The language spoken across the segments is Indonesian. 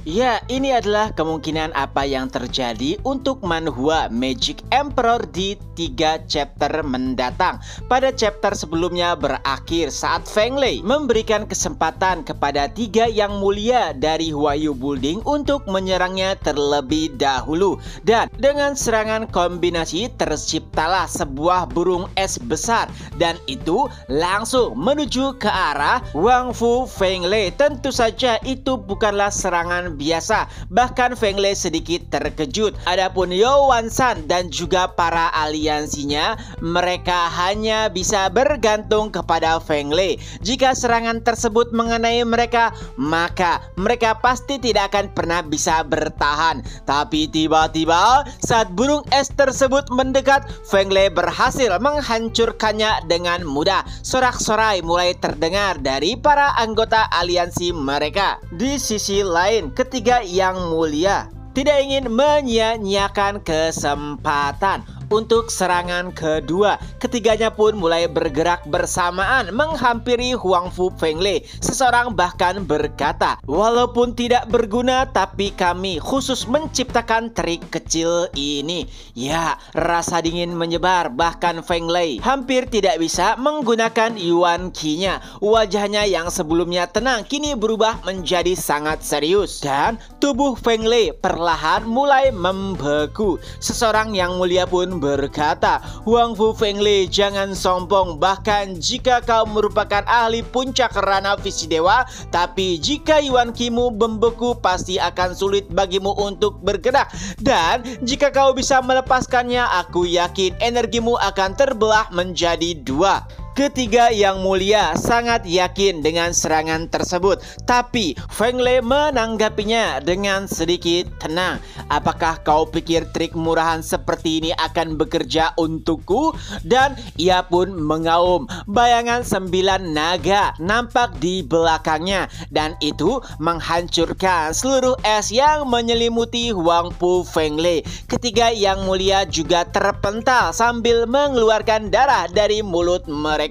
Ya, ini adalah kemungkinan apa yang terjadi untuk manhwa Magic Emperor di 3 chapter mendatang. Pada chapter sebelumnya berakhir saat Feng Lei memberikan kesempatan kepada 3 yang mulia dari Huayu Building untuk menyerangnya terlebih dahulu. Dan dengan serangan kombinasi terciptalah sebuah burung es besar, dan itu langsung menuju ke arah Wang Fu Feng Lei. Tentu saja itu bukanlah serangan biasa, bahkan Feng Lei sedikit terkejut. Adapun Yo Wan San dan juga para aliansinya, mereka hanya bisa bergantung kepada Feng Lei. Jika serangan tersebut mengenai mereka, maka mereka pasti tidak akan pernah bisa bertahan. Tapi tiba-tiba saat burung es tersebut mendekat, Feng Lei berhasil menghancurkannya dengan mudah. Sorak-sorai mulai terdengar dari para anggota aliansi mereka. Di sisi lain, ketiga yang mulia tidak ingin menyia-nyiakan kesempatan untuk serangan kedua. Ketiganya pun mulai bergerak bersamaan menghampiri Huang Fu Feng Lei. Seseorang bahkan berkata, "Walaupun tidak berguna, tapi kami khusus menciptakan trik kecil ini." Ya, rasa dingin menyebar. Bahkan Feng Lei hampir tidak bisa menggunakan Yuan Qi-nya. Wajahnya yang sebelumnya tenang kini berubah menjadi sangat serius. Dan tubuh Feng Lei perlahan mulai membeku. Seseorang yang mulia pun berkata, "Huang Fu Feng Lei, jangan sombong. Bahkan jika kau merupakan ahli puncak Rana Visi Dewa, tapi jika Yuan Qi-mu membeku, pasti akan sulit bagimu untuk bergerak. Dan jika kau bisa melepaskannya, aku yakin energimu akan terbelah menjadi 2." Ketiga yang mulia sangat yakin dengan serangan tersebut, tapi Feng Lei menanggapinya dengan sedikit tenang. "Apakah kau pikir trik murahan seperti ini akan bekerja untukku?" Dan ia pun mengaum. Bayangan 9 naga nampak di belakangnya, dan itu menghancurkan seluruh es yang menyelimuti Huang Fu Feng Lei. Ketiga yang mulia juga terpental sambil mengeluarkan darah dari mulut mereka.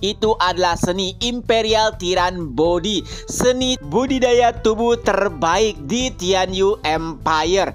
Itu adalah seni Imperial Tiran Body, seni budidaya tubuh terbaik di Tianyu Empire.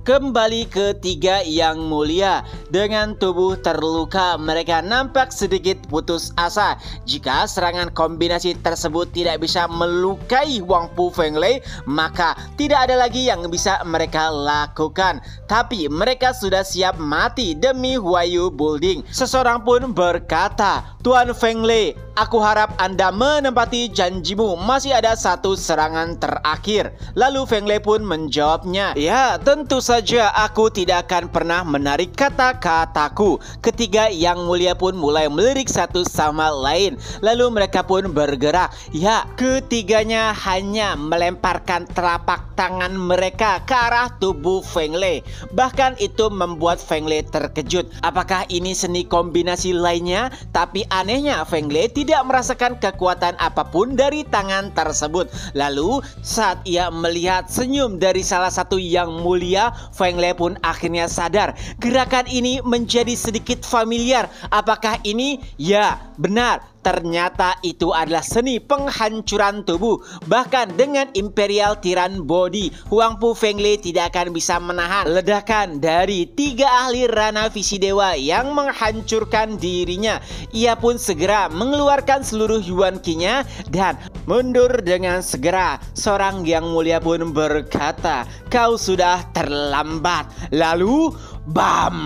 Kembali ke tiga yang mulia, dengan tubuh terluka mereka nampak sedikit putus asa. Jika serangan kombinasi tersebut tidak bisa melukai Huang Fu Feng Lei, maka tidak ada lagi yang bisa mereka lakukan. Tapi mereka sudah siap mati demi Huayu Building. Seseorang pun berkata, "Tuan Feng Lei, aku harap Anda menepati janjimu. Masih ada satu serangan terakhir." Lalu Feng Lei pun menjawabnya, "Ya, tentu saja aku tidak akan pernah menarik kata-kataku." Ketiga yang mulia pun mulai melirik satu sama lain. Lalu mereka pun bergerak. Ya, ketiganya hanya melemparkan telapak tangan mereka ke arah tubuh Feng Lei. Bahkan itu membuat Feng Lei terkejut. Apakah ini seni kombinasi lainnya? Tapi anehnya Feng Lei tidak merasakan kekuatan apapun dari tangan tersebut. Lalu saat ia melihat senyum dari salah satu yang mulia, Feng Lei pun akhirnya sadar. Gerakan ini menjadi sedikit familiar. Apakah ini? Ya, benar. Ternyata itu adalah seni penghancuran tubuh. Bahkan dengan Imperial Tiran Body, Huang Fu Feng Lei tidak akan bisa menahan ledakan dari 3 ahli Rana Visi Dewa yang menghancurkan dirinya. Ia pun segera mengeluarkan seluruh Yuan Qi-nya dan mundur dengan segera. Seorang yang mulia pun berkata, "Kau sudah terlambat." Lalu bam!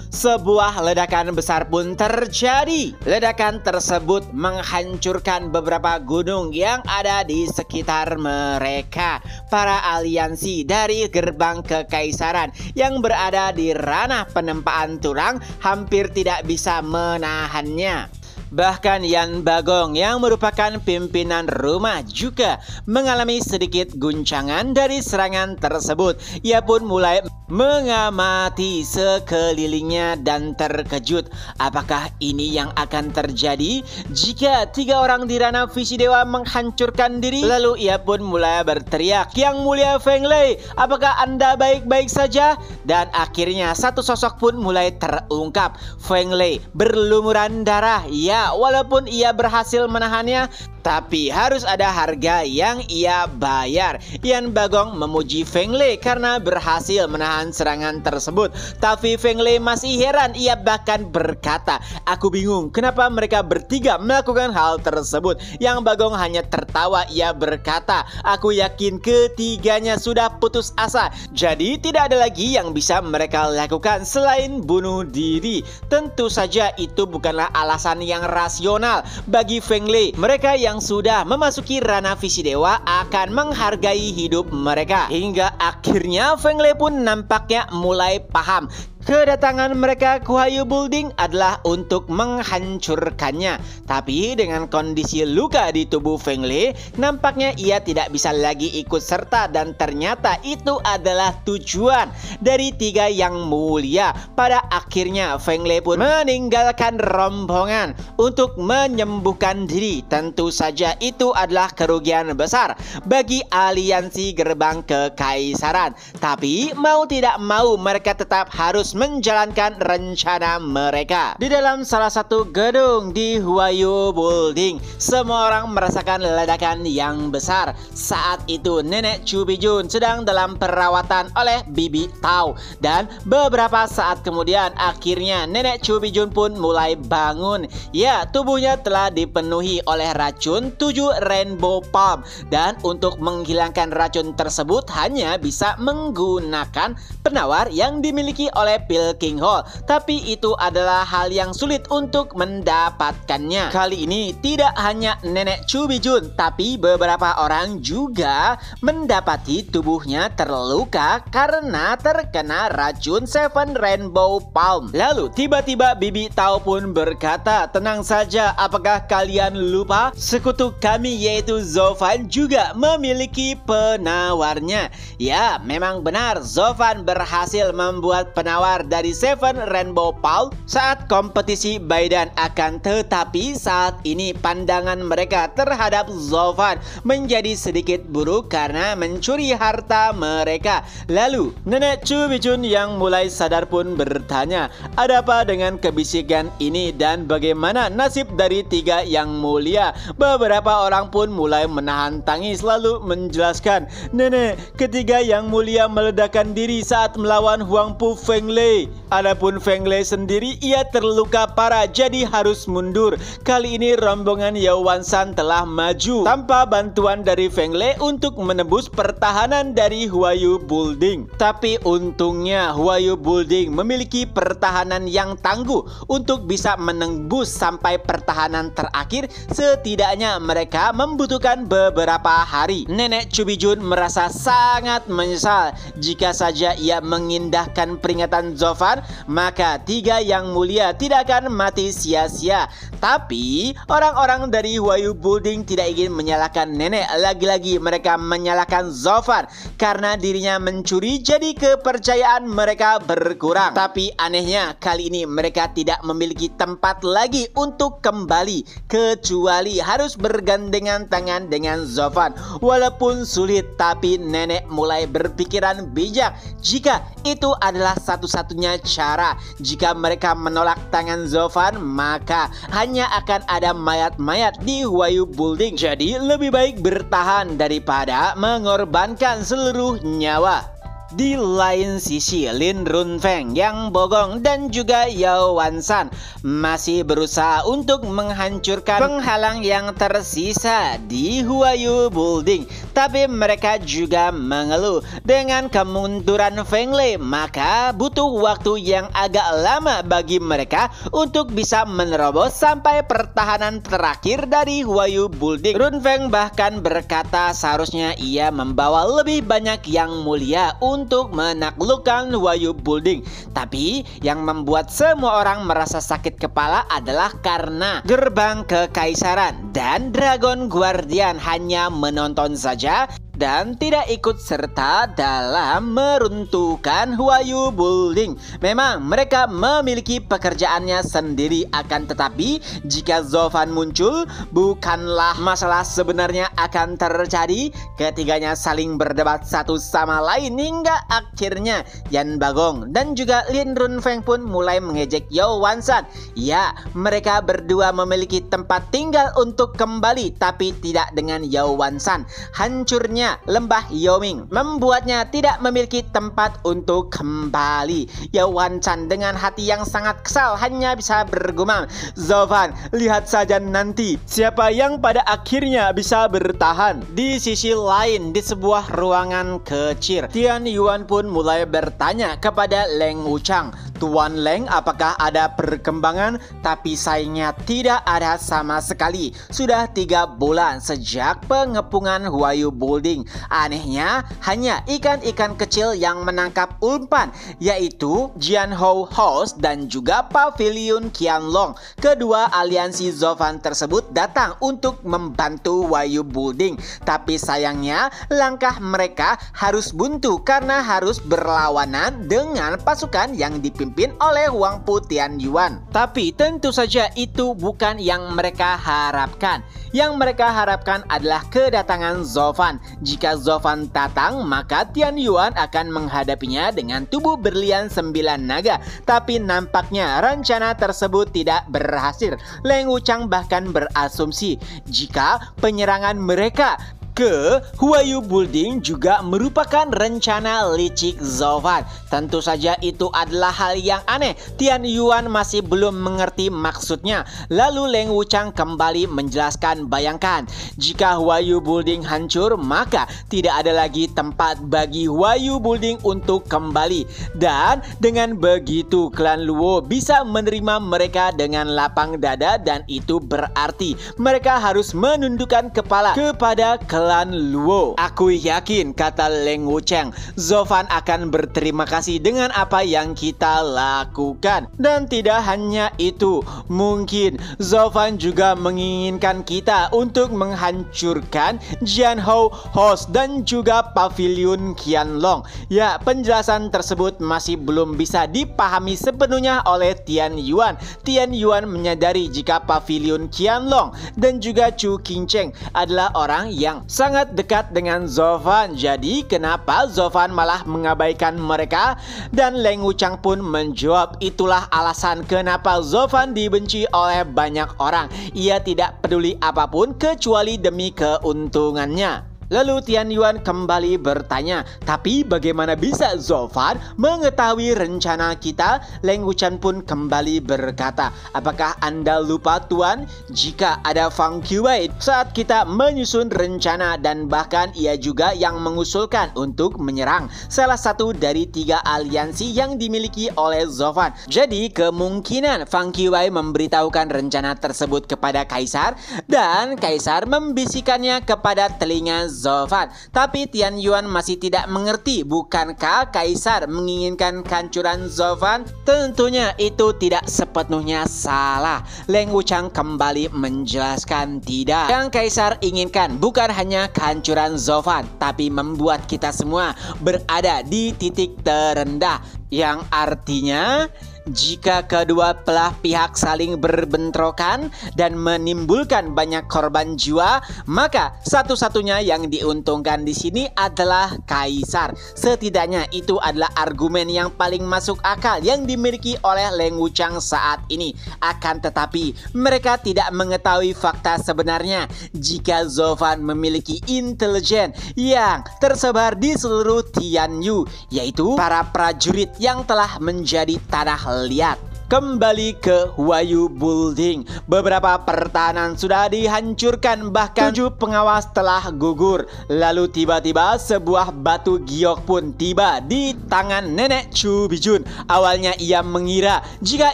Sebuah ledakan besar pun terjadi. Ledakan tersebut menghancurkan beberapa gunung yang ada di sekitar mereka. Para aliansi dari gerbang kekaisaran yang berada di ranah penempaan tulang hampir tidak bisa menahannya. Bahkan Yan Bagong yang merupakan pimpinan rumah juga mengalami sedikit guncangan dari serangan tersebut. Ia pun mulai mengamati sekelilingnya dan terkejut. Apakah ini yang akan terjadi jika 3 orang di Rana Visi Dewa menghancurkan diri? Lalu ia pun mulai berteriak, "Yang mulia Feng Lei, apakah Anda baik-baik saja?" Dan akhirnya satu sosok pun mulai terungkap. Feng Lei berlumuran darah. Ya, walaupun ia berhasil menahannya, Tapi harus ada harga yang ia bayar. Yan Bagong memuji Feng Lei karena berhasil menahan serangan tersebut. Tapi Feng Lei masih heran. Ia bahkan berkata, "Aku bingung kenapa mereka bertiga melakukan hal tersebut." Yang Bagong hanya tertawa. Ia berkata, "Aku yakin ketiganya sudah putus asa. Jadi tidak ada lagi yang bisa mereka lakukan selain bunuh diri." Tentu saja itu bukanlah alasan yang rasional bagi Feng Lei. Mereka yang sudah memasuki ranah visi dewa akan menghargai hidup mereka. Hingga akhirnya Feng Lei pun nampaknya mulai paham. Kedatangan mereka ke Huayu Building adalah untuk menghancurkannya. Tapi dengan kondisi luka di tubuh Feng Lei, nampaknya ia tidak bisa lagi ikut serta. Dan ternyata itu adalah tujuan dari tiga yang mulia. Pada akhirnya Feng Lei pun meninggalkan rombongan untuk menyembuhkan diri. Tentu saja itu adalah kerugian besar bagi aliansi gerbang kekaisaran. Tapi mau tidak mau mereka tetap harus menjalankan rencana mereka. Di dalam salah satu gedung di Huayu Building, semua orang merasakan ledakan yang besar. Saat itu Nenek Chu Bijun sedang dalam perawatan oleh Bibi Tao. Dan beberapa saat kemudian akhirnya Nenek Chu Bijun pun mulai bangun. Ya, tubuhnya telah dipenuhi oleh racun 7 Rainbow Palm. Dan untuk menghilangkan racun tersebut hanya bisa menggunakan penawar yang dimiliki oleh Pilking Hall. Tapi itu adalah hal yang sulit untuk mendapatkannya. Kali ini tidak hanya Nenek Chu Bijun, tapi beberapa orang juga mendapati tubuhnya terluka karena terkena racun 7 Rainbow Palm. Lalu tiba-tiba Bibi Tao pun berkata, "Tenang saja, apakah kalian lupa? Sekutu kami yaitu Zofan juga memiliki penawarnya." Ya, memang benar, Zofan berhasil membuat penawar dari 7 Rainbow Palm saat kompetisi Baidan. Akan tetapi saat ini pandangan mereka terhadap Zofan menjadi sedikit buruk karena mencuri harta mereka. Lalu Nenek Chu Bijun yang mulai sadar pun bertanya, "Ada apa dengan kebisikan ini dan bagaimana nasib dari tiga yang mulia?" Beberapa orang pun mulai menahan tangis lalu menjelaskan, "Nenek, ketiga yang mulia meledakkan diri saat melawan Huang Pu Feng Lei. Adapun Feng Lei sendiri, ia terluka parah jadi harus mundur. Kali ini rombongan Yao Wanshan telah maju tanpa bantuan dari Feng Lei untuk menembus pertahanan dari Huayu Building. Tapi untungnya Huayu Building memiliki pertahanan yang tangguh untuk bisa menembus sampai pertahanan terakhir. Setidaknya mereka membutuhkan beberapa hari." Nenek Chu Bijun merasa sangat menyesal. Jika saja ia mengindahkan peringatan Zofan, maka tiga yang mulia tidak akan mati sia-sia. Tapi orang-orang dari Huayu Building tidak ingin menyalahkan nenek. Lagi-lagi mereka menyalahkan Zofan karena dirinya mencuri, jadi kepercayaan mereka berkurang. Tapi anehnya kali ini mereka tidak memiliki tempat lagi untuk kembali kecuali harus bergandengan tangan dengan Zofan. Walaupun sulit, tapi nenek mulai berpikiran bijak. Jika itu adalah satu-satunya cara, jika mereka menolak tangan Zofan, maka hanya akan ada mayat-mayat di Huayu Building. Jadi lebih baik bertahan daripada mengorbankan seluruh nyawa. Di lain sisi, Lin Runfeng, Yang Bogong, dan juga Yao Wanshan masih berusaha untuk menghancurkan penghalang yang tersisa di Huayu Building. Tapi mereka juga mengeluh dengan kemunduran Feng Lei, maka butuh waktu yang agak lama bagi mereka untuk bisa menerobos sampai pertahanan terakhir dari Huayu Building. Runfeng bahkan berkata seharusnya ia membawa lebih banyak yang mulia untuk menaklukkan Huayu Building. Tapi yang membuat semua orang merasa sakit kepala adalah karena gerbang kekaisaran dan Dragon Guardian hanya menonton saja dan tidak ikut serta dalam meruntuhkan Huayu Building. Memang mereka memiliki pekerjaannya sendiri, akan tetapi jika Zovan muncul, bukanlah masalah sebenarnya akan terjadi. Ketiganya saling berdebat satu sama lain hingga akhirnya Yan Bagong dan juga Lin Runfeng pun mulai mengejek Yao Wansan. Ya, mereka berdua memiliki tempat tinggal untuk kembali, tapi tidak dengan Yao Wansan. Hancurnya lembah Yaoming membuatnya tidak memiliki tempat untuk kembali. Yao Wansan dengan hati yang sangat kesal hanya bisa bergumam, "Zovan, lihat saja nanti siapa yang pada akhirnya bisa bertahan." Di sisi lain, di sebuah ruangan kecil, Tian Yuan pun mulai bertanya kepada Leng Wuchang, "Tuan Leng, apakah ada perkembangan?" Tapi sayangnya tidak ada sama sekali. Sudah 3 bulan sejak pengepungan Huayu Building. Anehnya, hanya ikan-ikan kecil yang menangkap umpan, yaitu Jianhou House dan juga Pavilion Qianlong. Kedua aliansi Zovan tersebut datang untuk membantu Huayu Building. Tapi sayangnya, langkah mereka harus buntu karena harus berlawanan dengan pasukan yang dipimpin oleh Huang Pu Tian Yuan. Tapi tentu saja itu bukan yang mereka harapkan. Yang mereka harapkan adalah kedatangan Zovan. Jika Zovan datang, maka Tian Yuan akan menghadapinya dengan tubuh berlian 9 naga. Tapi nampaknya rencana tersebut tidak berhasil. Leng Wuchang bahkan berasumsi jika penyerangan mereka ke Huayu Building juga merupakan rencana licik Zovan. Tentu saja itu adalah hal yang aneh. Tian Yuan masih belum mengerti maksudnya. Lalu Leng Wuchang kembali menjelaskan, "Bayangkan, jika Huayu Building hancur, maka tidak ada lagi tempat bagi Huayu Building untuk kembali. Dan dengan begitu klan Luo bisa menerima mereka dengan lapang dada, dan itu berarti mereka harus menundukkan kepala kepada klan Luo. Aku yakin," kata Leng Wuchang, "Zovan akan berterima kasih dengan apa yang kita lakukan. Dan tidak hanya itu, mungkin Zovan juga menginginkan kita untuk menghancurkan Jianhou House dan juga Pavilion Qianlong." Ya, penjelasan tersebut masih belum bisa dipahami sepenuhnya oleh Tian Yuan. Tian Yuan menyadari jika Pavilion Qianlong dan juga Chu Qingcheng adalah orang yang sangat dekat dengan Zovan. Jadi kenapa Zovan malah mengabaikan mereka? Dan Leng Wuchang pun menjawab, "Itulah alasan kenapa Zovan dibenci oleh banyak orang. Ia tidak peduli apapun kecuali demi keuntungannya." Lalu Tian Yuan kembali bertanya, "Tapi bagaimana bisa Zovan mengetahui rencana kita?" Leng Wuchang pun kembali berkata, "Apakah Anda lupa, Tuan? Jika ada Fang Qiwei saat kita menyusun rencana, dan bahkan ia juga yang mengusulkan untuk menyerang salah satu dari 3 aliansi yang dimiliki oleh Zovan. Jadi kemungkinan Fang Qiwei memberitahukan rencana tersebut kepada Kaisar, dan Kaisar membisikannya kepada telinga Zovan." Tapi Tian Yuan masih tidak mengerti. Bukankah Kaisar menginginkan kehancuran Zovan? Tentunya itu tidak sepenuhnya salah. Leng Wuchang kembali menjelaskan, "Tidak. Yang Kaisar inginkan bukan hanya kehancuran Zovan, tapi membuat kita semua berada di titik terendah." Yang artinya, jika kedua belah pihak saling berbentrokan dan menimbulkan banyak korban jiwa, maka satu-satunya yang diuntungkan di sini adalah Kaisar. Setidaknya itu adalah argumen yang paling masuk akal yang dimiliki oleh Leng Wuchang saat ini. Akan tetapi mereka tidak mengetahui fakta sebenarnya jika Zovan memiliki intelijen yang tersebar di seluruh Tianyu, yaitu para prajurit yang telah menjadi tanah liat. Kembali ke Huayu Building, beberapa pertahanan sudah dihancurkan, bahkan 7 pengawas telah gugur. Lalu tiba-tiba sebuah batu giok pun tiba di tangan nenek Chu Bijun. Awalnya ia mengira jika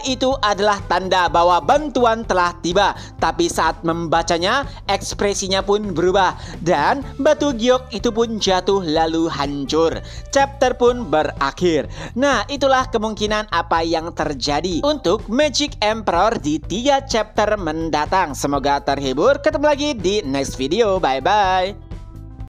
itu adalah tanda bahwa bantuan telah tiba, tapi saat membacanya ekspresinya pun berubah dan batu giok itu pun jatuh lalu hancur. Chapter pun berakhir. Nah, itulah kemungkinan apa yang terjadi untuk Magic Emperor di 3 chapter mendatang. Semoga terhibur. Ketemu lagi di next video. Bye bye.